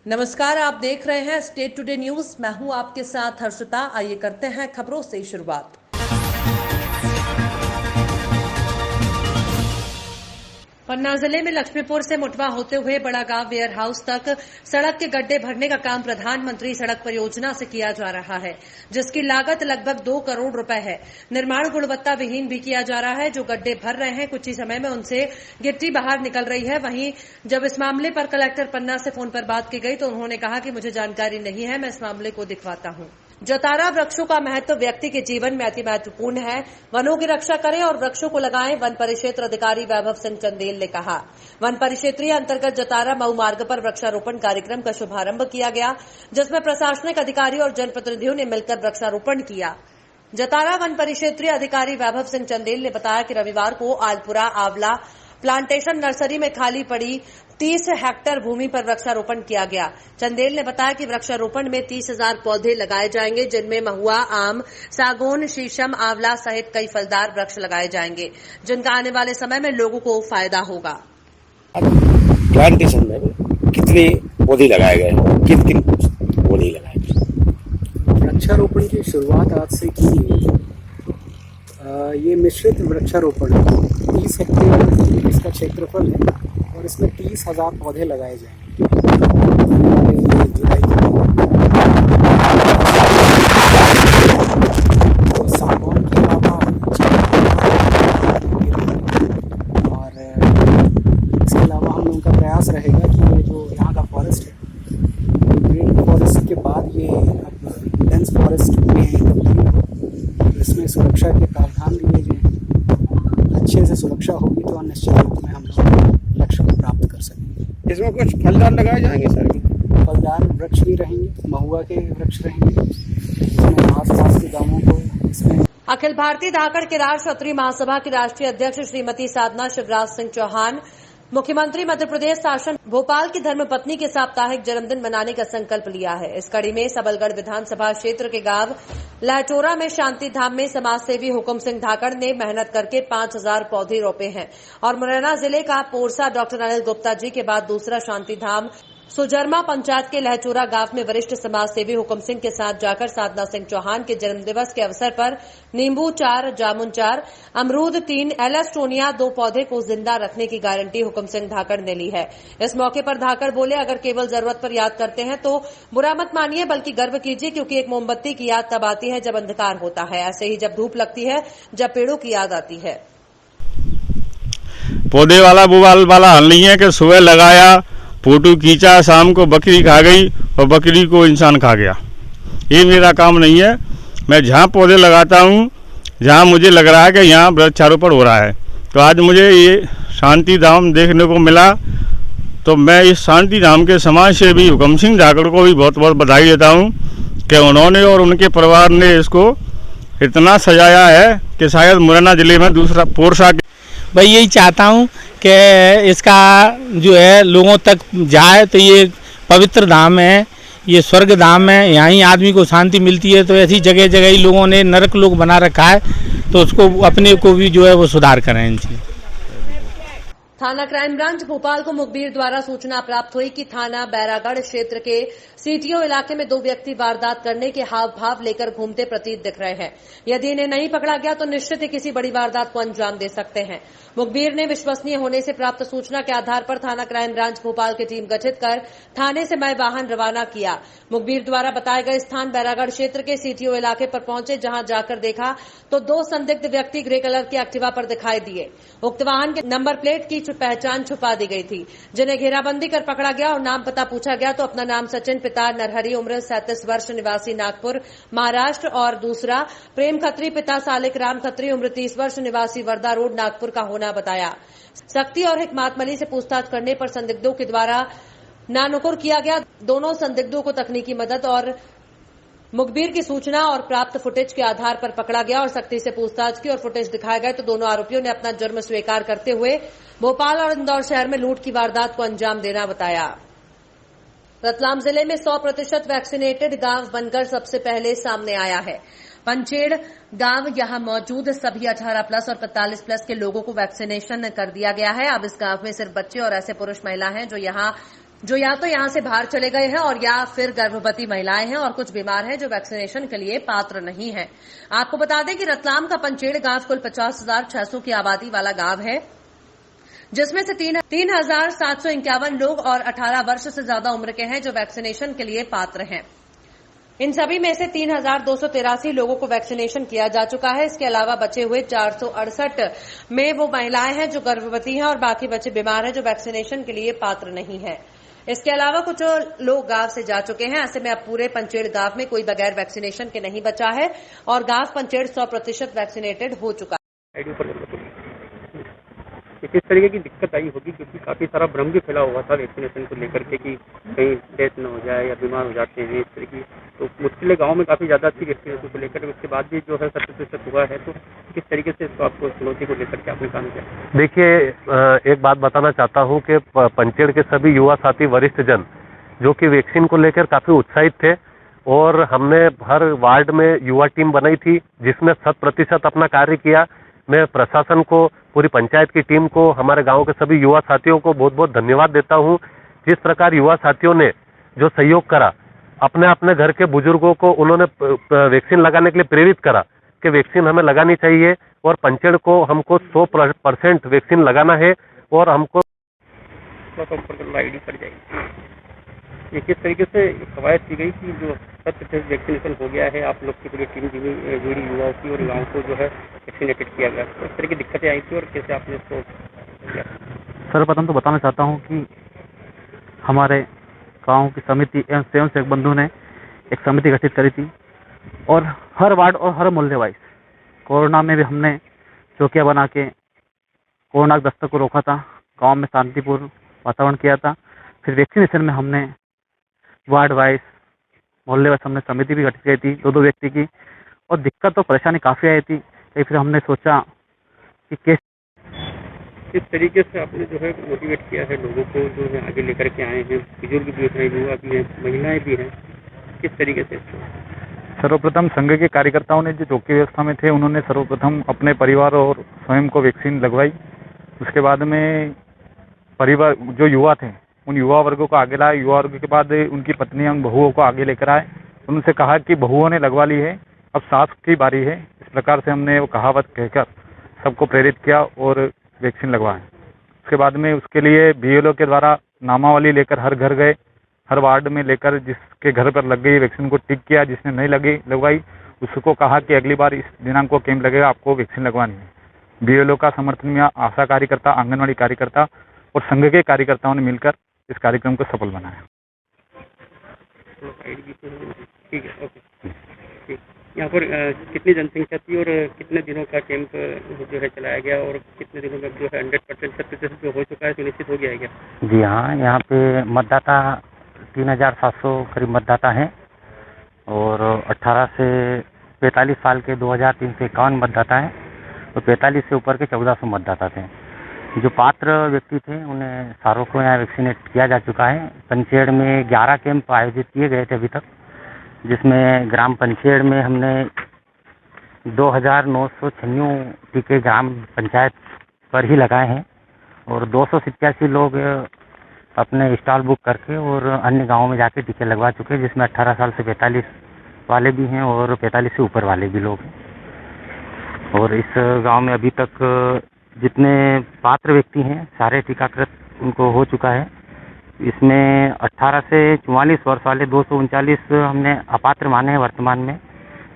नमस्कार, आप देख रहे हैं स्टेट टुडे न्यूज। मैं हूं आपके साथ हर्षिता। आइए करते हैं खबरों से शुरुआत। पन्ना जिले में लक्ष्मीपुर से मुटवा होते हुए बड़ा गांव वेयर हाउस तक सड़क के गड्ढे भरने का काम प्रधानमंत्री सड़क परियोजना से किया जा रहा है, जिसकी लागत लगभग 2 करोड़ रुपए है। निर्माण गुणवत्ता विहीन भी किया जा रहा है। जो गड्ढे भर रहे हैं, कुछ ही समय में उनसे गिट्टी बाहर निकल रही है। वहीं जब इस मामले पर कलेक्टर पन्ना से फोन पर बात की गई तो उन्होंने कहा कि मुझे जानकारी नहीं है, मैं इस मामले को दिखवाता हूं। जतारा वृक्षों का महत्व व्यक्ति के जीवन में अति महत्वपूर्ण है। वनों की रक्षा करें और वृक्षों को लगाएं, वन परिक्षेत्र अधिकारी वैभव सिंह चंदेल ने कहा। वन परिक्षेत्रीय अंतर्गत जतारा मऊ मार्ग पर वृक्षारोपण कार्यक्रम का शुभारंभ किया गया, जिसमें प्रशासनिक अधिकारी और जनप्रतिनिधियों ने मिलकर वृक्षारोपण किया। जतारा वन परिक्षेत्रीय अधिकारी वैभव सिंह चंदेल ने बताया कि रविवार को आलपुरा आंवला प्लांटेशन नर्सरी में खाली पड़ी 30 हेक्टेयर भूमि पर वृक्षारोपण किया गया। चंदेल ने बताया कि वृक्षारोपण में 30,000 पौधे लगाए जाएंगे, जिनमें महुआ, आम, सागौन, शीशम, आंवला सहित कई फलदार वृक्ष लगाए जाएंगे, जिनका आने वाले समय में लोगों को फायदा होगा। प्लांटेशन में कितने पौधे लगाए गए, किन पौधे लगाए गए? वृक्षारोपण की शुरुआत आज से की गई। ये मिश्रित वृक्षारोपण 30 हेक्टेयर इसका क्षेत्रफल है और इसमें 30,000 पौधे लगाए जाएंगे। जुलाई तो सागौन के अलावा और इसके अलावा हम लोगों का प्रयास रहेगा कि ये जो यहाँ का फॉरेस्ट है, ग्रीन फॉरेस्ट के बाद ये अब डेंस फॉरेस्ट में तब्दील हो, इसमें सुरक्षा के प्रावधान लिए जाए। अच्छे से सुरक्षा होगी तो निश्चित रूप में हम लोग लक्ष्य को प्राप्त कर सकेंगे। इसमें कुछ फलदार लगाए जाएंगे सर? फलदार वृक्ष भी रहेंगे, महुआ के वृक्ष रहेंगे, इसमें आसपास के गांवों को इसमें। अखिल भारतीय धाकड़ किरार क्षत्रिय महासभा की राष्ट्रीय अध्यक्ष श्रीमती साधना शिवराज सिंह चौहान, मुख्यमंत्री मध्य प्रदेश शासन भोपाल की धर्मपत्नी के साप्ताहिक जन्मदिन मनाने का संकल्प लिया है। इस कड़ी में सबलगढ़ विधानसभा क्षेत्र के गांव लहचोरा में शांति धाम में समाजसेवी हुकुम सिंह धाकड़ ने मेहनत करके 5,000 पौधे रोपे हैं और मुरैना जिले का पोरसा डॉक्टर अनिल गुप्ता जी के बाद दूसरा शांति धाम सुजरमा पंचायत के लहचोरा गांव में वरिष्ठ समाजसेवी हुकुम सिंह के साथ जाकर साधना सिंह चौहान के जन्मदिवस के अवसर पर नींबू 4, जामुन 4, अमरूद 3, एलेस्टोनिया 2 पौधे को जिंदा रखने की गारंटी हुकुम सिंह धाकड़ ने ली है। इस मौके पर धाकड़ बोले, अगर केवल जरूरत पर याद करते हैं तो बुरा मत मानिए, बल्कि गर्व कीजिए, क्योंकि एक मोमबत्ती की याद तब आती है जब अंधकार होता है, ऐसे ही जब धूप लगती है, जब पेड़ों की याद आती है। पौधे वाला बुवाल वाला हल नहीं है कि सुबह लगाया, फोटो खींचा, शाम को बकरी खा गई और बकरी को इंसान खा गया। ये मेरा काम नहीं है। मैं जहाँ पौधे लगाता हूँ, जहाँ मुझे लग रहा है कि यहाँ वृक्षारोपण हो रहा है, तो आज मुझे ये शांति धाम देखने को मिला, तो मैं इस शांति धाम के समाज सेवी हुकुम सिंह धाकड़ को भी बहुत बहुत बधाई देता हूँ कि उन्होंने और उनके परिवार ने इसको इतना सजाया है कि शायद मुरैना जिले में दूसरा पोरसा। भाई यही चाहता हूँ कि इसका जो है लोगों तक जाए, तो ये पवित्र धाम है, ये स्वर्ग धाम है, यहाँ ही आदमी को शांति मिलती है। तो ऐसी जगह जगह ही लोगों ने नरक लोक बना रखा है, तो उसको अपने को भी जो है वो सुधार करें इनसे। थाना क्राइम ब्रांच भोपाल को मुखबिर द्वारा सूचना प्राप्त हुई कि थाना बैरागढ़ क्षेत्र के सीटीओ इलाके में 2 व्यक्ति वारदात करने के हाव भाव लेकर घूमते प्रतीत दिख रहे हैं। यदि इन्हें नहीं पकड़ा गया तो निश्चित ही किसी बड़ी वारदात को अंजाम दे सकते हैं। मुखबिर ने विश्वसनीय होने से प्राप्त सूचना के आधार पर थाना क्राइम ब्रांच भोपाल की टीम गठित कर थाने से मय वाहन रवाना किया। मुखबिर द्वारा बताए गए स्थान बैरागढ़ क्षेत्र के सीटीओ इलाके पर पहुंचे, जहां जाकर देखा तो 2 संदिग्ध व्यक्ति ग्रे कलर की एक्टिवा पर दिखाई दिए। उक्त वाहन के नंबर प्लेट की पहचान छुपा दी गई थी, जिन्हें घेराबंदी कर पकड़ा गया और नाम पता पूछा गया तो अपना नाम सचिन, पिता नरहरी, उम्र 37 वर्ष, निवासी नागपुर महाराष्ट्र, और दूसरा प्रेम खत्री, पिता सालिक राम खत्री, उम्र 30 वर्ष, निवासी वर्धा रोड नागपुर का होना बताया। सख्ती और हिकमतमली से पूछताछ करने पर संदिग्धों के द्वारा नानुकुर किया गया। दोनों संदिग्धों को तकनीकी मदद और मुखबिर की सूचना और प्राप्त फुटेज के आधार पर पकड़ा गया और सख्ती से पूछताछ की और फुटेज दिखाए गए तो दोनों आरोपियों ने अपना जुर्म स्वीकार करते हुए भोपाल और इंदौर शहर में लूट की वारदात को अंजाम देना बताया। रतलाम जिले में 100% वैक्सीनेटेड गांव बनकर सबसे पहले सामने आया है। पंचेड़ गांव यहां मौजूद सभी 18+ और 45+ के लोगों को वैक्सीनेशन कर दिया गया है। अब इस गांव में सिर्फ बच्चे और ऐसे पुरुष महिला हैं जो यहां जो या तो यहां से बाहर चले गए हैं और या फिर गर्भवती महिलाएं हैं और कुछ बीमार हैं जो वैक्सीनेशन के लिए पात्र नहीं हैं। आपको बता दें कि रतलाम का पंचेड़ गांव कुल 50,600 की आबादी वाला गांव है, जिसमें से 3,751 लोग और 18 वर्ष से ज्यादा उम्र के हैं जो वैक्सीनेशन के लिए पात्र हैं। इन सभी में से 3,283 लोगों को वैक्सीनेशन किया जा चुका है। इसके अलावा बचे हुए 468 में वो महिलाएं हैं जो गर्भवती हैं और बाकी बच्चे बीमार हैं जो वैक्सीनेशन के लिए पात्र नहीं है। इसके अलावा कुछ लोग गांव से जा चुके हैं। ऐसे में अब पूरे पंचेड़ गांव में कोई बगैर वैक्सीनेशन के नहीं बचा है और गांव पंचेड़ 100% वैक्सीनेटेड हो चुका है। किस तरीके की दिक्कत आई होगी, क्योंकि काफी सारा भ्रम भी फैला हुआ था वैक्सीनेशन को लेकर के कि कहीं डेथ न हो जाए या बीमार हो जाते हैं, इस तरह की तो मुश्किलें गांव में काफी ज्यादा थी वैक्सीनेशन को लेकर। उसके बाद भी जो है 100% हुआ है, तो किस तरीके से इसको आपको चुनौती को लेकर के आपने काम किया? देखिए, एक बात बताना चाहता हूं कि पंचेड़ के सभी युवा साथी वरिष्ठ जन जो कि वैक्सीन को लेकर काफी उत्साहित थे और हमने हर वार्ड में युवा टीम बनाई थी जिसमें 100% अपना कार्य किया। मैं प्रशासन को, पूरी पंचायत की टीम को, हमारे गांव के सभी युवा साथियों को बहुत बहुत धन्यवाद देता हूं। जिस प्रकार युवा साथियों ने जो सहयोग करा, अपने अपने घर के बुजुर्गों को उन्होंने वैक्सीन लगाने के लिए प्रेरित करा कि वैक्सीन हमें लगानी चाहिए और पंचेड़ को हमको 100% वैक्सीन लगाना है और हमको आईडी पड़ जाएगी। ये किस तरीके से कवायद की गई कि जो 100% वैक्सीनेशन हो गया है, आप लोग की पूरी टीम जुड़ी युवाओं की और गाँव को जो है वैक्सीनेटेड किया गया, तो इस तरह की दिक्कतें आई थी और कैसे आपने इसको किया? सर्वप्रथम तो बताना चाहता हूँ कि हमारे गाँव की समिति एवं स्वयंसेवक बंधु ने एक समिति गठित करी थी और हर वार्ड और हर मोहल्ले वाइज कोरोना में भी हमने चौकियाँ बना के कोरोना के दस्तक को रोका था, गाँव में शांतिपूर्ण वातावरण किया था। फिर वैक्सीनेशन में हमने वार्ड वाइज, मोहल्ले वाइज हमने समिति भी गठित की थी, 2-2 व्यक्ति की, और दिक्कत तो परेशानी काफ़ी आई थी। तो फिर हमने सोचा कि किस तरीके से आपने जो है मोटिवेट किया है लोगों को, जो है आगे लेकर के आए हैं, बुजुर्ग भी हैं, युवा भी हैं, महिलाएं भी हैं, किस तरीके से? सर्वप्रथम संघ के कार्यकर्ताओं ने जो चौकी व्यवस्था में थे उन्होंने सर्वप्रथम अपने परिवार और स्वयं को वैक्सीन लगवाई। उसके बाद में परिवार जो युवा थे उन युवा वर्गों को आगे लाए। युवा वर्ग के बाद उनकी पत्नियां उन बहुओं को आगे लेकर आए। उनसे कहा कि बहुओं ने लगवा ली है, अब सास की बारी है। इस प्रकार से हमने वो कहावत कहकर सबको प्रेरित किया और वैक्सीन लगवाएं। उसके बाद में उसके लिए BLO के द्वारा नामावली लेकर हर घर गए, हर वार्ड में लेकर जिसके घर पर लग गई वैक्सीन को टिक किया, जिसने नहीं लगवाई उसको कहा कि अगली बार इस दिनांक को कैंप लगेगा, आपको वैक्सीन लगवानी है। BLO का समर्थन में आशा कार्यकर्ता, आंगनवाड़ी कार्यकर्ता और संघ के कार्यकर्ताओं ने मिलकर इस कार्यक्रम को सफल बनाया। ठीक है, ओके। यहाँ पर कितनी जनसंख्या थी और कितने दिनों का कैंप जो है चलाया गया और कितने दिनों में जो है 100% जो हो चुका है सुनिश्चित हो गया है क्या? जी हाँ, यहाँ पे मतदाता 3,700 करीब मतदाता हैं और 18 से 45 साल के 2,351 मतदाता हैं तो 45 से ऊपर के 1,400 मतदाता थे। जो पात्र व्यक्ति थे उन्हें सारों को यहाँ वैक्सीनेट किया जा चुका है। पंचेड़ में 11 कैंप आयोजित किए गए थे अभी तक, जिसमें ग्राम पंचेड़ में हमने 2,996 टीके ग्राम पंचायत पर ही लगाए हैं और 287 लोग अपने स्टॉल बुक करके और अन्य गाँवों में जाके टीके लगवा चुके हैं, जिसमें 18 साल से 45 वाले भी हैं और 45 से ऊपर वाले भी लोग हैं। और इस गांव में अभी तक जितने पात्र व्यक्ति हैं सारे टीकाकृत उनको हो चुका है। इसमें 18 से 44 वर्ष वाले 239 हमने अपात्र माने हैं वर्तमान में,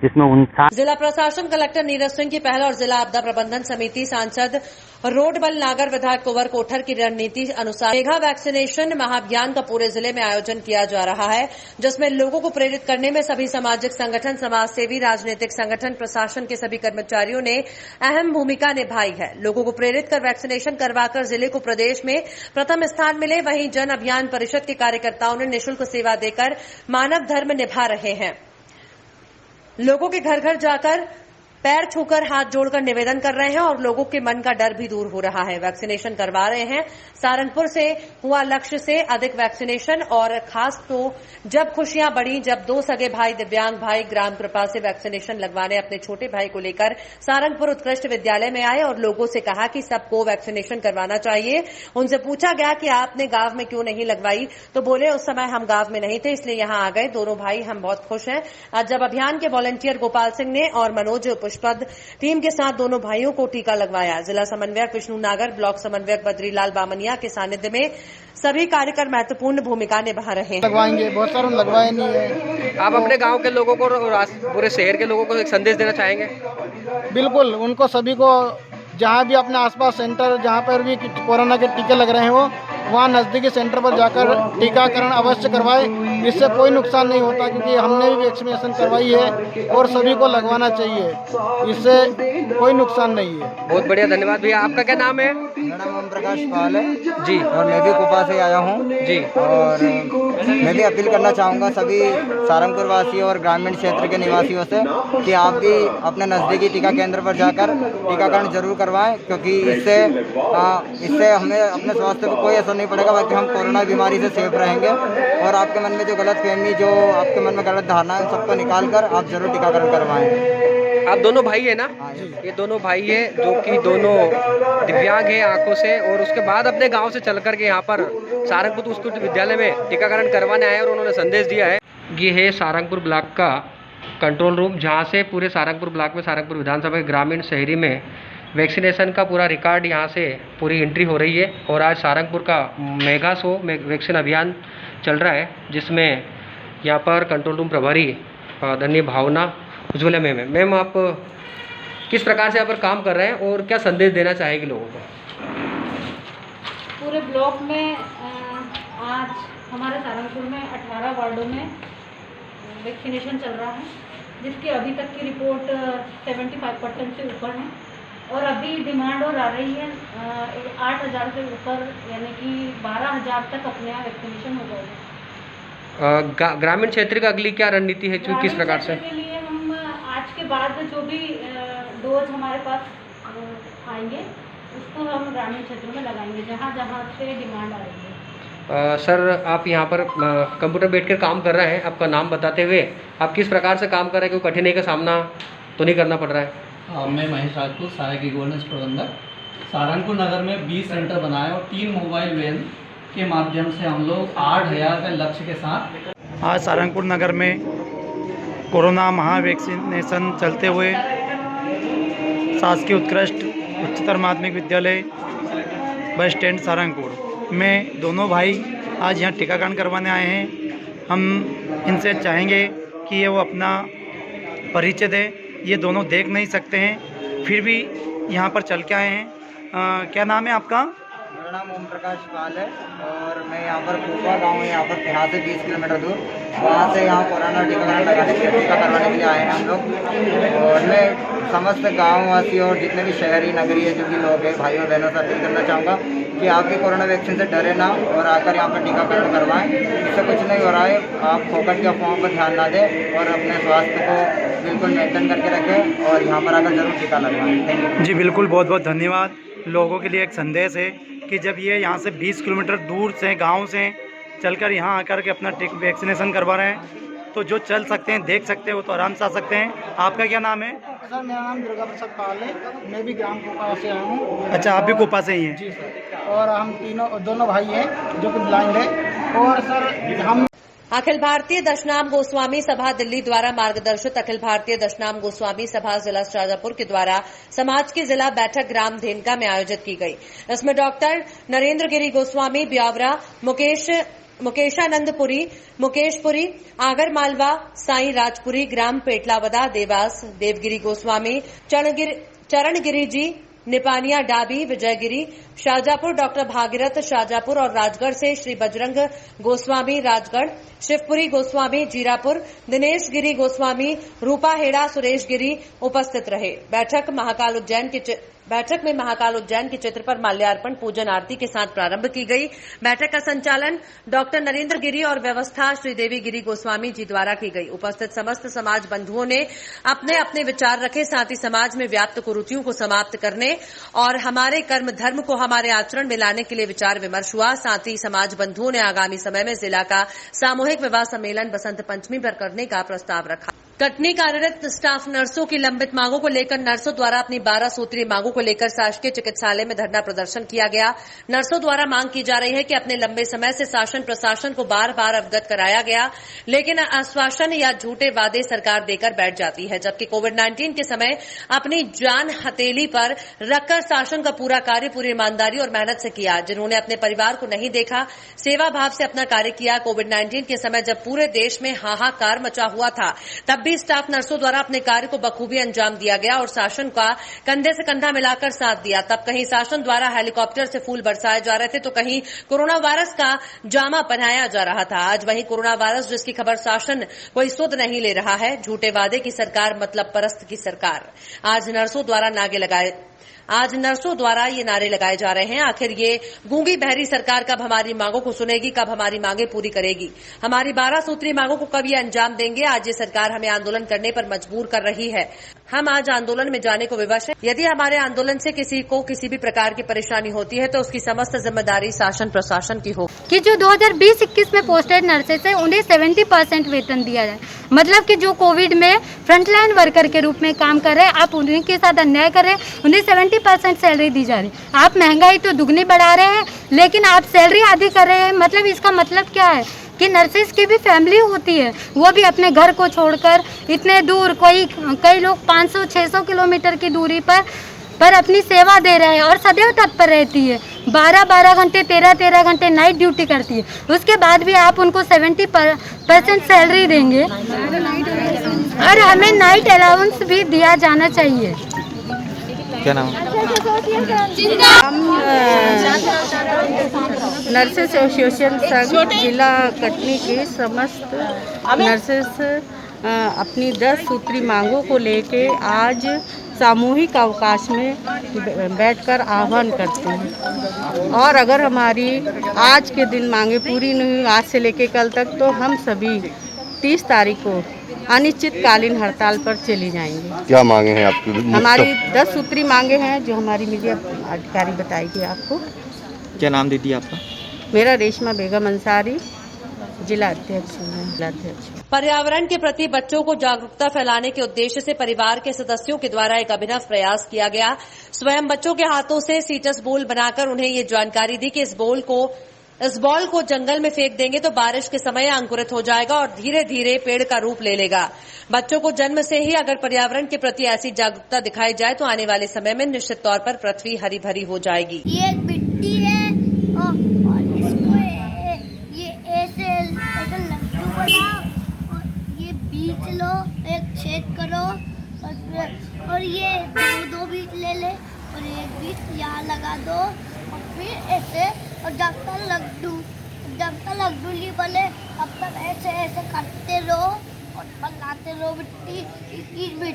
जिसमें 59। जिला प्रशासन कलेक्टर नीरज सिंह की पहल और जिला आपदा प्रबंधन समिति सांसद रोडबल नागर विधायक कुंवर कोठर की रणनीति अनुसार मेगा वैक्सीनेशन महाअभियान का पूरे जिले में आयोजन किया जा रहा है, जिसमें लोगों को प्रेरित करने में सभी सामाजिक संगठन, समाजसेवी, राजनीतिक संगठन, प्रशासन के सभी कर्मचारियों ने अहम भूमिका निभाई है। लोगों को प्रेरित कर वैक्सीनेशन करवाकर जिले को प्रदेश में प्रथम स्थान मिले। वहीं जन अभियान परिषद के कार्यकर्ताओं ने निःशुल्क सेवा देकर मानव धर्म निभा रहे हैं। लोगों के घर घर जाकर पैर छूकर हाथ जोड़कर निवेदन कर रहे हैं और लोगों के मन का डर भी दूर हो रहा है। वैक्सीनेशन करवा रहे हैं। सारंगपुर से हुआ लक्ष्य से अधिक वैक्सीनेशन, और खास तो जब खुशियां बढ़ी जब 2 सगे भाई दिव्यांग भाई ग्राम कृपा से वैक्सीनेशन लगवाने अपने छोटे भाई को लेकर सारंगपुर उत्कृष्ट विद्यालय में आए और लोगों से कहा कि सबको वैक्सीनेशन करवाना चाहिए। उनसे पूछा गया कि आपने गांव में क्यों नहीं लगवाई, तो बोले उस समय हम गांव में नहीं थे इसलिए यहां आ गए। दोनों भाई हम बहुत खुश हैं। आज जब अभियान के वॉलंटियर गोपाल सिंह ने और मनोज पुष्पद टीम के साथ दोनों भाइयों को टीका लगवाया। जिला समन्वयक विष्णु नागर, ब्लॉक समन्वयक बद्रीलाल बामनिया के सानिध्य में सभी कार्यकर महत्वपूर्ण भूमिका निभा रहे हैं। लगवाएंगे, बहुत सारे लगवाए नहीं है। आप अपने गांव के लोगों को और पूरे शहर के लोगों को एक संदेश देना चाहेंगे? बिल्कुल, उनको सभी को जहाँ भी अपने आसपास सेंटर जहाँ पर भी कोरोना के टीके लग रहे हैं वो वहाँ नज़दीकी सेंटर पर जाकर टीकाकरण अवश्य करवाए। इससे कोई नुकसान नहीं होता क्योंकि हमने भी वैक्सीनेशन करवाई है और सभी को लगवाना चाहिए, इससे कोई नुकसान नहीं है। बहुत बढ़िया, धन्यवाद भैया। आपका क्या नाम है? मेरा नाम ओम प्रकाश पाल है जी, और मैं भी कुपा से आया हूँ जी। और मैं भी अपील करना चाहूँगा सभी सारंगपुर वासियों और ग्रामीण क्षेत्र के निवासियों से कि आप भी अपने नज़दीकी टीका केंद्र पर जाकर टीकाकरण जरूर करवाएं, क्योंकि इससे हमें अपने स्वास्थ्य पर कोई असर नहीं पड़ेगा, बल्कि हम कोरोना बीमारी से सेफ रहेंगे। और आपके मन में जो गलतफहमी, जो आपके मन में गलत धारणा है, सबको निकाल कर आप जरूर टीकाकरण करवाएं। आप दोनों भाई है ना? ये दोनों भाई है जो कि दोनों दिव्यांग है आंखों से, और उसके बाद अपने गांव से चल करके यहाँ पर सारंगपुर उत्कृष्ट विद्यालय में टीकाकरण करवाने आए और उन्होंने संदेश दिया है। ये है सारंगपुर ब्लॉक का कंट्रोल रूम, जहाँ से पूरे सारंगपुर ब्लॉक में सारंगपुर विधानसभा के ग्रामीण शहरी में वैक्सीनेशन का पूरा रिकॉर्ड यहाँ से पूरी एंट्री हो रही है। और आज सारंगपुर का मेगा शो वैक्सीन अभियान चल रहा है, जिसमें यहाँ पर कंट्रोल रूम प्रभारी धन्य भावना उज्ज्वला मैम आप किस प्रकार से यहाँ पर काम कर रहे हैं और क्या संदेश देना चाहेंगे लोगों को? पूरे ब्लॉक में आज हमारे सारंगपुर में 18 वार्डों में वैक्सीनेशन चल रहा है, जिसकी अभी तक की रिपोर्ट 75% से ऊपर है और अभी डिमांड और आ रही है 8,000 से ऊपर, यानी कि 12,000 तक अपने यहाँ वैक्सीनेशन हो जाएगा। ग्रामीण क्षेत्र का अगली क्या रणनीति है, किस प्रकार से? के लिए हम आज के बाद जो भी डोज हमारे पास आएंगे उसको हम ग्रामीण क्षेत्रों में लगाएंगे जहाँ जहाँ से डिमांड आ रही है। सर आप यहाँ पर कंप्यूटर बैठकर काम कर रहे हैं, आपका नाम बताते हुए आप किस प्रकार से काम कर रहे हैं, कोई कठिनाई का सामना तो नहीं करना पड़ रहा है? मैं महेश राजपूत, सहायक गवर्नेंस प्रबंधक। सारंगपुर नगर में 20 सेंटर बनाए और 3 मोबाइल वैन के माध्यम से हम लोग 8,000 के लक्ष्य के साथ आज सारंगपुर नगर में कोरोना महा वैक्सीनेशन चलते हुए शासकीय उत्कृष्ट उच्चतर माध्यमिक विद्यालय बस स्टैंड सारंगपुर में दोनों भाई आज यहाँ टीकाकरण करवाने आए हैं। हम इनसे चाहेंगे कि ये वो अपना परिचय दें। ये दोनों देख नहीं सकते हैं, फिर भी यहाँ पर चल के आए हैं। क्या नाम है आपका? मेरा नाम ओम प्रकाश पाल है और मैं यहाँ पर कुपा गाँव है, यहाँ पर यहाँ से 20 किलोमीटर दूर, वहाँ से यहाँ कोरोना टीकाकरण लगाने के लिए टीका करवाने के लिए आए हैं हम लोग। और मैं समस्त गाँव वासी और जितने भी शहरी नगरीय जो भी लोग हैं, भाइयों बहनों से अपील करना चाहूँगा कि आप भी कोरोना वैक्सीन से डरे ना और आकर यहाँ पर टीकाकरण करवाएं। इससे कुछ नहीं हो रहा है, आप फोकट के अफवाहों पर ध्यान ना दें और अपने स्वास्थ्य को बिल्कुल मेंटेन करके रखें और यहाँ पर आकर जरूर टीका लगवाएं। थैंक यू जी, बिल्कुल, बहुत बहुत धन्यवाद। लोगों के लिए एक संदेश है कि जब ये यहाँ से 20 किलोमीटर दूर से गाँव से चलकर यहाँ आकर के अपना वैक्सीनेशन करवा रहे हैं, तो जो चल सकते हैं, देख सकते हैं, वो तो आराम से आ सकते हैं। आपका क्या नाम है? सर मेरा नाम दुर्गा प्रसाद पाल है, मैं भी ग्राम कोपा से आया हूँ। अच्छा, आप भी कोपा से ही हैं? जी सर, और हम दोनों भाई हैं जो कि ब्लाइंड है। और सर हम अखिल भारतीय दशनाम गोस्वामी सभा दिल्ली द्वारा मार्गदर्शित अखिल भारतीय दशनाम गोस्वामी सभा जिला शाजापुर के द्वारा समाज की जिला बैठक ग्राम धेनका में आयोजित की गई। इसमें डॉक्टर नरेंद्र गिरी गोस्वामी ब्यावरा, मुकेशानंदपुरी, मुकेशपुरी, आगर मालवा, साई राजपुरी, ग्राम पेटलावदा, देवास, देवगिरी गोस्वामी, चरणगिरी जी, निपानिया डाबी, विजयगिरी, शाजापुर, डॉक्टर भागीरथ शाजापुर और राजगढ़ से श्री बजरंग गोस्वामी राजगढ़, शिवपुरी गोस्वामी जीरापुर, दिनेश गिरी गोस्वामी, रूपा हेड़ा, सुरेश गिरी उपस्थित रहे। बैठक महाकाल उज्जैन के बैठक में महाकाल उज्जैन के चित्र पर माल्यार्पण पूजन आरती के साथ प्रारंभ की गई। बैठक का संचालन डॉक्टर नरेंद्र गिरी और व्यवस्था श्रीदेवी गिरी गोस्वामी जी द्वारा की गई। उपस्थित समस्त समाज बंधुओं ने अपने अपने विचार रखे, साथ ही समाज में व्याप्त कुरीतियों को समाप्त करने और हमारे कर्म धर्म को हमारे आचरण में लाने के लिए विचार विमर्श हुआ। साथ ही समाज बंधुओं ने आगामी समय में जिला का सामूहिक विवाह सम्मेलन बसंत पंचमी पर करने का प्रस्ताव रखा। कटनी कार्यरत स्टाफ नर्सों की लंबित मांगों को लेकर नर्सों द्वारा अपनी 12 सूत्रीय मांगों को लेकर शासकीय चिकित्सालय में धरना प्रदर्शन किया गया। नर्सों द्वारा मांग की जा रही है कि अपने लंबे समय से शासन प्रशासन को बार बार अवगत कराया गया, लेकिन आश्वासन या झूठे वादे सरकार देकर बैठ जाती है, जबकि कोविड-19 के समय अपनी जान हथेली पर रखकर शासन का पूरा कार्य पूरी ईमानदारी और मेहनत से किया। जिन्होंने अपने परिवार को नहीं देखा, सेवा भाव से अपना कार्य किया। कोविड-19 के समय जब पूरे देश में हाहाकार मचा हुआ था, तब भी स्टाफ नर्सों द्वारा अपने कार्य को बखूबी अंजाम दिया गया और शासन का कंधे से कंधा मिलाकर साथ दिया। तब कहीं शासन द्वारा हेलीकॉप्टर से फूल बरसाए जा रहे थे, तो कहीं कोरोना वायरस का जामा पहनाया जा रहा था। आज वहीं कोरोना वायरस जिसकी खबर शासन कोई सुध नहीं ले रहा है। झूठे वादे की सरकार, मतलब परस्त की सरकार। आज नर्सों द्वारा ये नारे लगाए जा रहे हैं। आखिर ये गूंगी बहरी सरकार कब हमारी मांगों को सुनेगी, कब हमारी मांगे पूरी करेगी? हमारी 12 सूत्रीय मांगों को कब ये अंजाम देंगे? आज ये सरकार हमें आंदोलन करने पर मजबूर कर रही है। हम आज आंदोलन में जाने को विवश हैं। यदि हमारे आंदोलन से किसी को किसी भी प्रकार की परेशानी होती है, तो उसकी समस्त जिम्मेदारी शासन प्रशासन की हो। कि जो 2020-21 में पोस्टेड नर्सेस है, उन्हें 70% वेतन दिया जाए। मतलब कि जो कोविड में फ्रंटलाइन वर्कर के रूप में काम कर रहे हैं, आप उन्हीं के साथ अन्याय कर रहे हैं। उन्हें 70% सैलरी दी जा रही। आप महंगाई तो दुगनी बढ़ा रहे हैं, लेकिन आप सैलरी आधी कर रहे हैं। मतलब इसका मतलब क्या है कि नर्सेस की भी फैमिली होती है, वो भी अपने घर को छोड़कर इतने दूर, कई लोग 500-600 किलोमीटर की दूरी पर अपनी सेवा दे रहे हैं और सदैव तत्पर रहती है। 12-12 घंटे, 13-13 घंटे नाइट ड्यूटी करती है। उसके बाद भी आप उनको 70% सैलरी देंगे और हमें नाइट अलाउंस भी दिया जाना चाहिए। क्या नाम? हम नर्सेस एसोसिएशन संघ जिला कटनी के समस्त नर्सेस अपनी 10 सूत्री मांगों को लेके आज सामूहिक अवकाश में बैठकर आह्वान करते हैं। और अगर हमारी आज के दिन मांगे पूरी नहीं हुई, आज से लेके कल तक, तो हम सभी 30 तारीख को अनिश्चितकालीन हड़ताल पर चली जाएंगे। क्या मांगे हैं आपकी? हमारी 10 सूत्री मांगे हैं, जो हमारी मीडिया अधिकारी बताएगी आपको। क्या नाम दीदी आपका? मेरा रेशमा बेगम अंसारी, जिला अध्यक्ष। पर्यावरण के प्रति बच्चों को जागरूकता फैलाने के उद्देश्य से परिवार के सदस्यों के द्वारा एक अभिनव प्रयास किया गया। स्वयं बच्चों के हाथों से सीटस बॉल बनाकर उन्हें ये जानकारी दी कि इस बॉल को जंगल में फेंक देंगे तो बारिश के समय अंकुरित हो जाएगा और धीरे धीरे पेड़ का रूप ले लेगा। बच्चों को जन्म से ही अगर पर्यावरण के प्रति ऐसी जागरूकता दिखाई जाए तो आने वाले समय में निश्चित तौर पर पृथ्वी हरी भरी हो जाएगी। ये मिट्टी है और इसको ये ऐसे लड्डू बनाओ और ये बीज लो, एक छेद करो और ये दो बीज ले ले और एक बीज यहाँ लगा दो और फिर ऐसे, और जब तक लड्डू नहीं बने तब तक ऐसे ऐसे करते रहो और बनाते रहो। मिट्टी में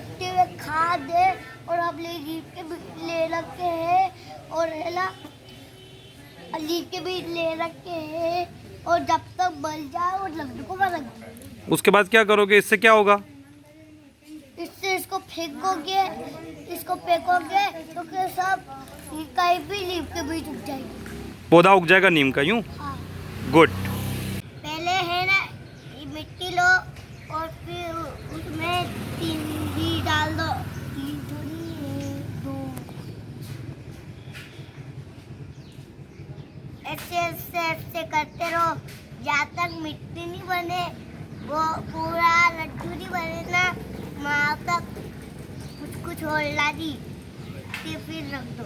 खाद है और हम ले रखे हैं और है ना अली के भी ले रखे हैं और जब तक बल जाए और लड्डू को बना। उसके बाद क्या करोगे? इससे क्या होगा? इससे इसको फेंकोगे तो सब कहीं भी नीम के बीज उग जाएगी। पौधा उग जाएगा नीम का? यूं? हाँ। गुड। पहले है ना ये मिट्टी लो और फिर उसमें 3 बीज डाल दो। 2 ऐसे करते रहो जहाँ तक मिट्टी नहीं बने, वो पूरा लड्डू नहीं बने ना, वहाँ तक कुछ होला दी फिर रख दो।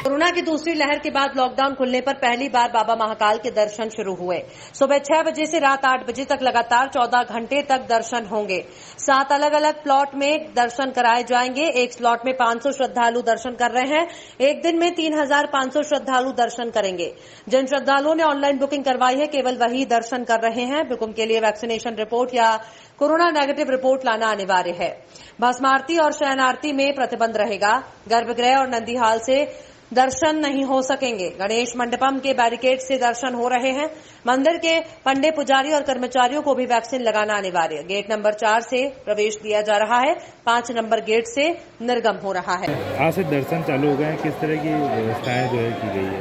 कोरोना की दूसरी लहर के बाद लॉकडाउन खुलने पर पहली बार बाबा महाकाल के दर्शन शुरू हुए। सुबह 6 बजे से रात 8 बजे तक लगातार 14 घंटे तक दर्शन होंगे। 7 अलग अलग प्लॉट में दर्शन कराए जाएंगे। एक स्लॉट में 500 श्रद्धालु दर्शन कर रहे हैं। एक दिन में 3500 श्रद्धालु दर्शन करेंगे। जिन श्रद्धालुओं ने ऑनलाइन बुकिंग करवाई है केवल वही दर्शन कर रहे हैं। बुकिंग के लिए वैक्सीनेशन रिपोर्ट या कोरोना नेगेटिव रिपोर्ट लाना अनिवार्य है। भस्म आरती और शयन आरती में प्रतिबंध रहेगा। गर्भगृह और नंदीहाल से दर्शन नहीं हो सकेंगे। गणेश मंडपम के बैरिकेड से दर्शन हो रहे हैं। मंदिर के पंडे पुजारी और कर्मचारियों को भी वैक्सीन लगाना अनिवार्य। गेट नंबर 4 से प्रवेश दिया जा रहा है। 5 नंबर गेट से निर्गम हो रहा है। आज से दर्शन चालू हो गए हैं, किस तरह की व्यवस्थाएं जो है की गई है?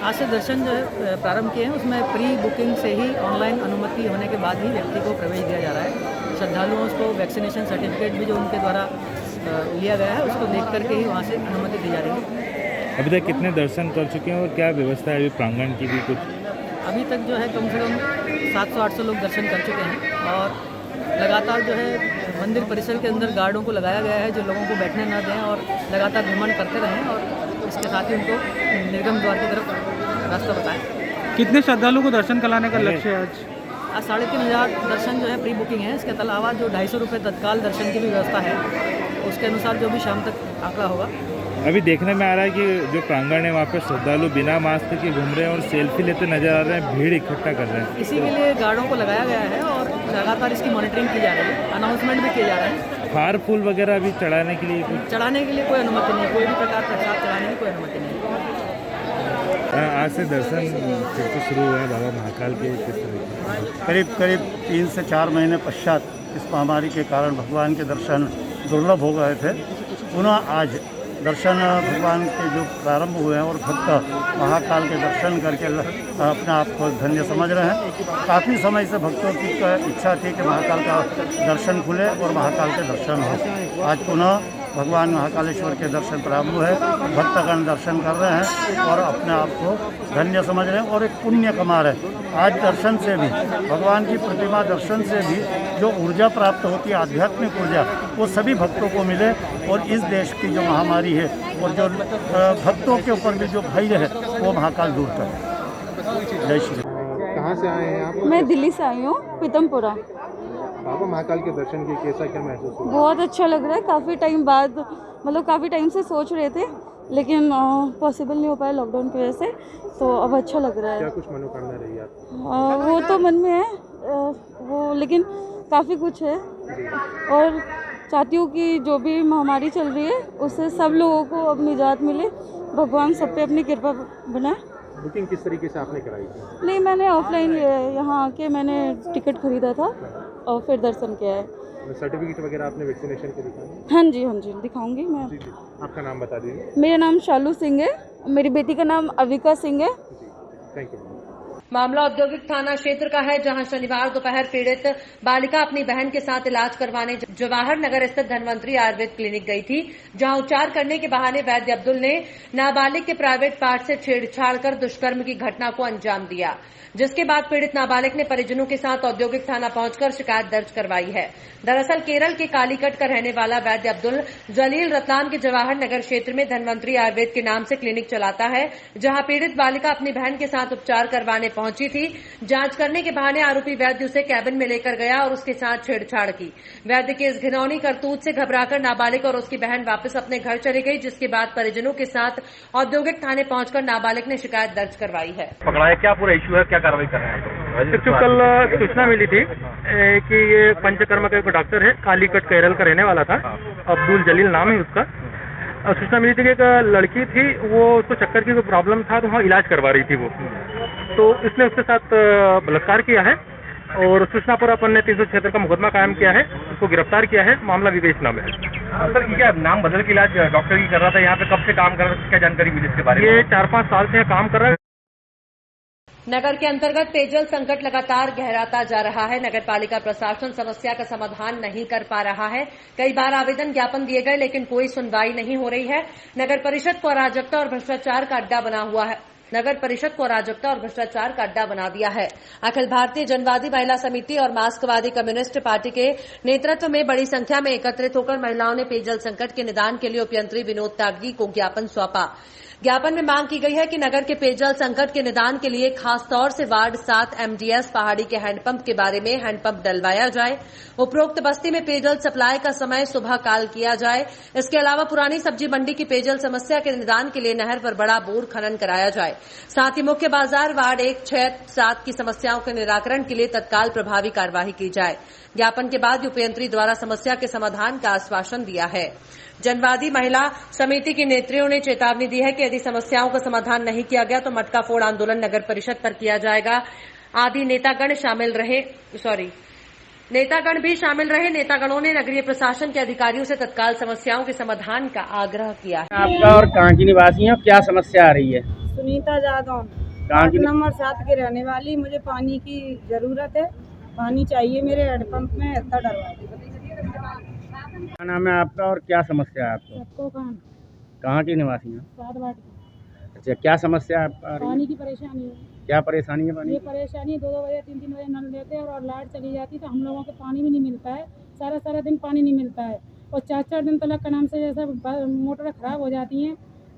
आज से दर्शन जो है प्रारंभ किए हैं, उसमें प्री बुकिंग से ही ऑनलाइन अनुमति होने के बाद ही व्यक्ति को प्रवेश दिया जा रहा है। श्रद्धालुओं को वैक्सीनेशन सर्टिफिकेट भी जो उनके द्वारा लिया गया है उसको देख करके ही वहाँ से अनुमति दी जा रही है। अभी तक कितने दर्शन कर चुके हैं और क्या व्यवस्था है अभी प्रांगण की भी कुछ? अभी तक जो है कम से कम 700-800 लोग दर्शन कर चुके हैं और लगातार जो है मंदिर परिसर के अंदर गार्डों को लगाया गया है जो लोगों को बैठने न दें और लगातार भ्रमण करते रहें और इसके साथ ही उनको निर्गम द्वार की तरफ रास्ता बताएं। कितने श्रद्धालुओं को दर्शन कराने का लक्ष्य है आज 3500 दर्शन जो है प्री बुकिंग है। इसके अलावा जो 250 रुपये तत्काल दर्शन की भी व्यवस्था है उसके अनुसार जो भी शाम तक आंकड़ा होगा। अभी देखने में आ रहा है कि जो प्रांगण है वहाँ पे श्रद्धालु बिना मास्क के घूम रहे हैं और सेल्फी लेते नजर आ रहे हैं, भीड़ इकट्ठा कर रहे हैं। इसी के लिए गार्डों को लगाया गया है और लगातार इसकी मॉनिटरिंग की जा रही है। अनाउंसमेंट भी किए जा रहे हैं। हार फूल वगैरह भी चढ़ाने के लिए कोई अनुमति नहीं, कोई भी प्रकार का प्रसाद चढ़ाने की कोई अनुमति नहीं। आज से दर्शन फिर से शुरू हुए हैं बाबा महाकाल के। किस तरह करीब 3 से 4 महीने पश्चात इस महामारी के कारण भगवान के दर्शन दुर्लभ हो गए थे। पुनः आज दर्शन भगवान के जो प्रारंभ हुए हैं और भक्त महाकाल के दर्शन करके अपने आप को धन्य समझ रहे हैं। काफ़ी समय से भक्तों की इच्छा थी कि महाकाल का दर्शन खुले और महाकाल के दर्शन हो। आज पुनः भगवान महाकालेश्वर के दर्शन प्रारंभ हुए। भक्तगण दर्शन कर रहे हैं और अपने आप को धन्य समझ रहे हैं और एक पुण्य कमा रहे हैं। आज दर्शन से भी, भगवान की प्रतिमा दर्शन से भी जो ऊर्जा प्राप्त होती है, आध्यात्मिक ऊर्जा, वो सभी भक्तों को मिले और इस देश की जो महामारी है और जो भक्तों के ऊपर भी जो भय है वो महाकाल दूर करे। जय श्री राम। कहाँ से आए हैं आप? मैं दिल्ली से आई हूँ, पीतमपुरा। बाबा महाकाल के दर्शन के कैसा क्या महसूस हुआ? बहुत अच्छा लग रहा है। काफ़ी टाइम बाद, मतलब काफ़ी टाइम से सोच रहे थे लेकिन पॉसिबल नहीं हो पाया लॉकडाउन की वजह से, तो अब अच्छा लग रहा है। क्या कुछ मनोकामना रही आपकी? वो तो मन में है वो, लेकिन काफ़ी कुछ है और चाहती हूँ कि जो भी महामारी चल रही है उससे सब लोगों को अब निजात मिले। भगवान सब पे अपनी कृपा बनाए। बुकिंग किस तरीके से आपने कराई थी? नहीं, मैंने ऑफलाइन यहाँ आके मैंने टिकट खरीदा था और फिर दर्शन किया है। सर्टिफिकेट वगैरह आपने वैक्सीनेशन के दिखाए? हाँ जी दिखाऊंगी मैं। जी। आपका नाम बता दीजिए। मेरा नाम शालू सिंह है, मेरी बेटी का नाम अविका सिंह है। Thank you. मामला औद्योगिक थाना क्षेत्र का है, जहां शनिवार दोपहर पीड़ित बालिका अपनी बहन के साथ इलाज करवाने जवाहर नगर स्थित धन्वंतरी आयुर्वेद क्लिनिक गई थी, जहां उपचार करने के बहाने वैद्य अब्दुल ने नाबालिग के प्राइवेट पार्ट से छेड़छाड़ कर दुष्कर्म की घटना को अंजाम दिया, जिसके बाद पीड़ित नाबालिग ने परिजनों के साथ औद्योगिक थाना पहुंचकर शिकायत दर्ज करवाई है। दरअसल केरल के कालीकट का रहने वाला वैद्य अब्दुल जलील रतलाम के जवाहर नगर क्षेत्र में धन्वंतरी आयुर्वेद के नाम से क्लिनिक चलाता है, जहां पीड़ित बालिका अपनी बहन के साथ उपचार करवाने पहुंची थी। जांच करने के बहाने आरोपी वैद्य उसे कैबिन में लेकर गया और उसके साथ छेड़छाड़ की। वैद्य के इस घिनौनी करतूत से घबराकर नाबालिग और उसकी बहन वापस अपने घर चली गई, जिसके बाद परिजनों के साथ औद्योगिक थाने पहुंचकर नाबालिग ने शिकायत दर्ज करवाई है। पकड़ा है, क्या पूरा इश्यू है, क्या कार्रवाई कर रहे हैं? कल सूचना मिली थी कि ये पंचकर्मा का एक डॉक्टर है, कालीकट केरल का रहने वाला था, अब्दुल जलील नाम है उसका। सूचना मिली थी कि एक लड़की थी, वो उसको चक्कर की कोई प्रॉब्लम था तो वहाँ इलाज करवा रही थी वो, तो इसने उसके साथ बलात्कार किया है और सूचना पर अपन ने 376 का मुकदमा कायम किया है, उसको गिरफ्तार किया है। मामला विवेचना में है। सर क्या नाम बदल के इलाज डॉक्टर की कर रहा था, यहाँ पे कब से काम कर रहा था, क्या जानकारी मिली इसके बारे में? ये 4-5 साल से काम कर रहा है। नगर के अंतर्गत पेयजल संकट लगातार गहराता जा रहा है। नगर पालिका प्रशासन समस्या का समाधान नहीं कर पा रहा है। कई बार आवेदन ज्ञापन दिए गए लेकिन कोई सुनवाई नहीं हो रही है। नगर परिषद को अराजकता और भ्रष्टाचार का अड्डा बना हुआ है। नगर परिषद को अराजकता और भ्रष्टाचार का अड्डा बना दिया है। अखिल भारतीय जनवादी महिला समिति और मार्क्सवादी कम्युनिस्ट पार्टी के नेतृत्व में बड़ी संख्या में एकत्रित होकर महिलाओं ने पेयजल संकट के निदान के लिए उपयंत्री विनोद त्यागी को ज्ञापन सौंपा। ज्ञापन में मांग की गई है कि नगर के पेयजल संकट के निदान के लिए खास तौर से वार्ड 7 MDS पहाड़ी के हैंडपंप के बारे में हैंडपंप डलवाया जाए। उपरोक्त बस्ती में पेयजल सप्लाई का समय सुबह काल किया जाए। इसके अलावा पुरानी सब्जी मंडी की पेयजल समस्या के निदान के लिए नहर पर बड़ा बोर खनन कराया जाए। साथ ही मुख्य बाजार वार्ड 1, 6, 7 की समस्याओं के निराकरण के लिए तत्काल प्रभावी कार्यवाही की जाए। ज्ञापन के बाद उपयंत्री द्वारा समस्या के समाधान का आश्वासन दिया है। जनवादी महिला समिति की नेत्रियों ने चेतावनी दी है कि यदि समस्याओं का समाधान नहीं किया गया तो मटका फोड़ आंदोलन नगर परिषद पर किया जाएगा। आदि नेतागण भी शामिल रहे। नेतागणों ने नगरीय प्रशासन के अधिकारियों से तत्काल समस्याओं के समाधान का आग्रह किया है। आपका और कहाँ की निवासी है, क्या समस्या आ रही है? सुनीता जादव, वार्ड नंबर 7 के रहने वाली। मुझे पानी की जरूरत है, पानी चाहिए मेरे हैंडपंप में डलवा। क्या नाम है आपका और क्या समस्या है आपको? कहाँ की निवासी हैं? 7 वार्ड की। अच्छा, क्या समस्या है आपका? पानी की परेशानी है। क्या परेशानी है? पानी ये परेशानी 2-2 बजे 3-3 बजे नल लेते हैं और लाइट चली जाती तो हम लोगों को पानी भी नहीं मिलता है। सारा दिन पानी नहीं मिलता है और 4-4 दिन तक नाम से जैसे मोटर खराब हो जाती हैं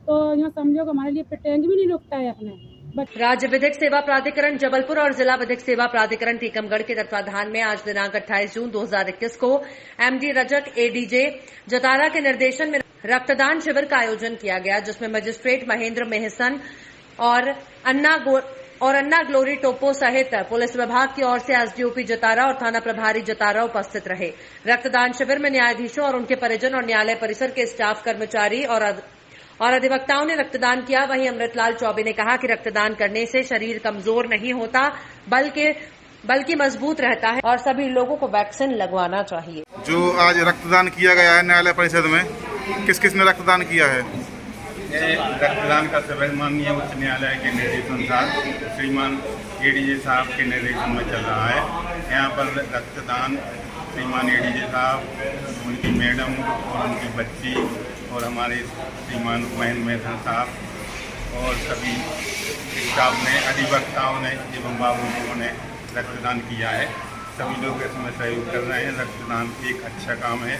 तो यहाँ समझो कि हमारे लिए टैंक भी नहीं रुकता है अपने। राज्य विधिक सेवा प्राधिकरण जबलपुर और जिला विधिक सेवा प्राधिकरण टीकमगढ़ के तत्वाधान में आज दिनांक 28 जून 2021 को MD रजक ADJ जतारा के निर्देशन में रक्तदान शिविर का आयोजन किया गया, जिसमें मजिस्ट्रेट महेंद्र मेहसन और अन्ना ग्लोरी टोपो सहित पुलिस विभाग की ओर से SDOP जतारा और थाना प्रभारी जतारा उपस्थित रहे। रक्तदान शिविर में न्यायाधीशों और उनके परिजन और न्यायालय परिसर के स्टाफ, कर्मचारी और अधिवक्ताओं ने रक्तदान किया। वहीं अमृतलाल चौबे ने कहा कि रक्तदान करने से शरीर कमजोर नहीं होता बल्कि मजबूत रहता है और सभी लोगों को वैक्सीन लगवाना चाहिए। जो आज रक्तदान किया गया है न्यायालय परिषद में, किस ने रक्तदान किया है? रक्तदान का शिविर माननीय उच्च न्यायालय के निर्देशानुसार श्रीमान ADJ साहब के निर्देशन में चल रहा है। यहाँ पर रक्तदान श्रीमान ADJ साहब, उनकी मैडम और उनकी बच्ची और हमारे श्रीमान महेंद्र मेहसन साहब और सभी स्टाफ ने, अधिवक्ताओं ने एवं बाबू ने रक्तदान किया है। सभी लोग इसमें सहयोग कर रहे हैं। रक्तदान एक अच्छा काम है,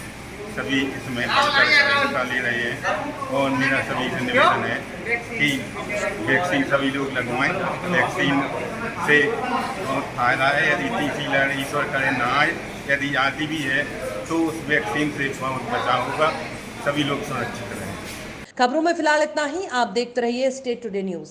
सभी इसमें हिस्सा ले रहे हैं और मेरा सभी से निवेदन है कि वैक्सीन सभी लोग लगवाएं। वैक्सीन से बहुत फायदा है। यदि तीसरी लहर ईश्वर करे ना आए, यदि आती भी है तो उस वैक्सीन से बहुत बचाव होगा। सभी लोग सुरक्षित रहें। खबरों में फिलहाल इतना ही। आप देखते रहिए स्टेट टुडे न्यूज।